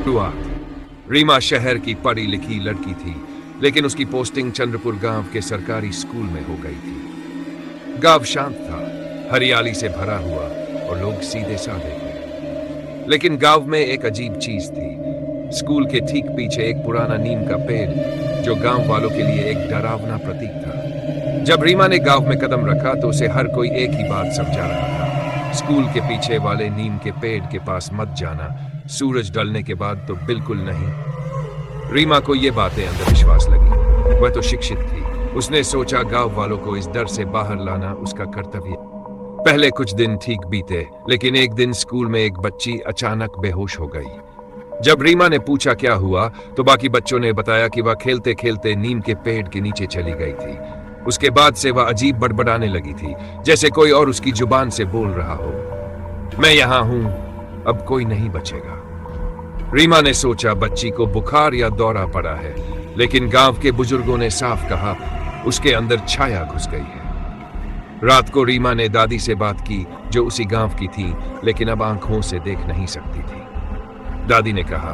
शुरुआत। रीमा शहर की पढ़ी लिखी लड़की थी, लेकिन उसकी पोस्टिंग चंद्रपुर गांव के सरकारी स्कूल में हो गई थी। गांव शांत था, हरियाली से भरा हुआ और लोग सीधे साधे थे। लेकिन गांव में एक अजीब चीज थी। स्कूल के ठीक पीछे एक पुराना नीम का पेड़, जो गांव वालों के लिए एक डरावना प्रतीक था। जब रीमा ने गांव में कदम रखा तो उसे हर कोई एक ही बात समझा रहा था: स्कूल के पीछे वाले नीम के पेड़ के पास मत जाना, सूरज ढलने के बाद तो बिल्कुल नहीं। रीमा को ये बातें अंधविश्वास लगी। वह तो शिक्षित थी। उसने सोचा गांव वालों को इस डर से बाहर लाना उसका कर्तव्य। पहले कुछ दिन ठीक बीते, लेकिन एक दिन स्कूल में एक बच्ची अचानक बेहोश हो गई। जब रीमा ने पूछा क्या हुआ, तो बाकी बच्चों ने बताया कि वह खेलते खेलते नीम के पेड़ के नीचे चली गई थी। उसके बाद से वह अजीब बड़बड़ाने लगी थी, जैसे कोई और उसकी जुबान से बोल रहा हो, मैं यहां हूं, अब कोई नहीं बचेगा। रीमा ने सोचा बच्ची को बुखार या दौरा पड़ा है, लेकिन गांव के बुजुर्गों ने साफ कहा उसके अंदर छाया घुस गई है। रात को रीमा ने दादी से बात की, जो उसी गांव की थी, लेकिन अब आंखों से देख नहीं सकती थी। दादी ने कहा,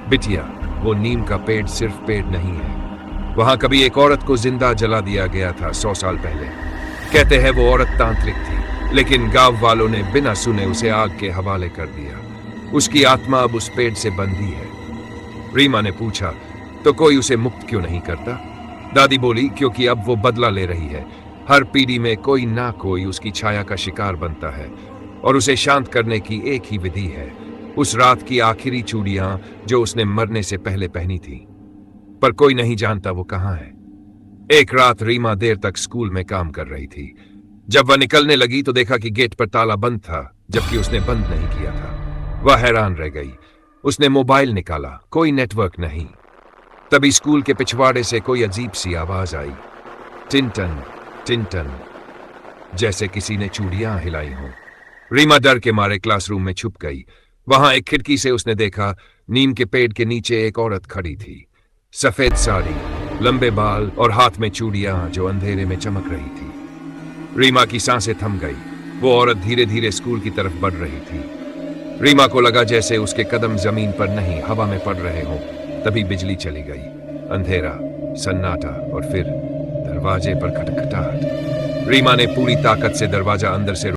बिटिया, वो नीम का पेड़ सिर्फ पेड़ नहीं है, वहां कभी एक औरत को जिंदा जला दिया गया था 100 साल पहले। कहते हैं वो औरत तांत्रिक थी, लेकिन गांव वालों ने बिना सुने उसे आग के हवाले कर दिया। उसकी आत्मा अब उस पेड़ से बंधी है। रीमा ने पूछा, तो कोई उसे मुक्त क्यों नहीं करता? दादी बोली, क्योंकि अब वो बदला ले रही है। हर पीढ़ी में कोई ना कोई उसकी छाया का शिकार बनता है, और उसे शांत करने की एक ही विधि है, उस रात की आखिरी चूड़ियां जो उसने मरने से पहले पहनी थी। पर कोई नहीं जानता वो कहां है। एक रात रीमा देर तक स्कूल में काम कर रही थी। जब वह निकलने लगी तो देखा कि गेट पर ताला बंद था, जबकि उसने बंद नहीं किया था। वह हैरान रह गई। उसने मोबाइल निकाला, कोई नेटवर्क नहीं। तभी स्कूल के पिछवाड़े से कोई अजीब सी आवाज आई, टिन-टन, टिन-टन, जैसे किसी ने चूड़ियां हिलाई हों। रीमा डर के मारे क्लासरूम में छुप गई। वहां एक खिड़की से उसने देखा नीम के पेड़ के नीचे एक औरत खड़ी थी। सफेद साड़ी, लंबे बाल और हाथ में चूड़ियां जो अंधेरे में चमक रही थी। रीमा की सांसें थम गई। वो औरत धीरे धीरे स्कूल की तरफ बढ़ रही थी। रीमा को लगा जैसे उसके कदम जमीन पर नहीं हवा में पड़ रहे हों। तभी बिजली चली गई। अंधेरा, सन्नाटा और फिर दरवाजे पर खटखटाहट। रीमा ने पूरी ताकत से दरवाजा अंदर से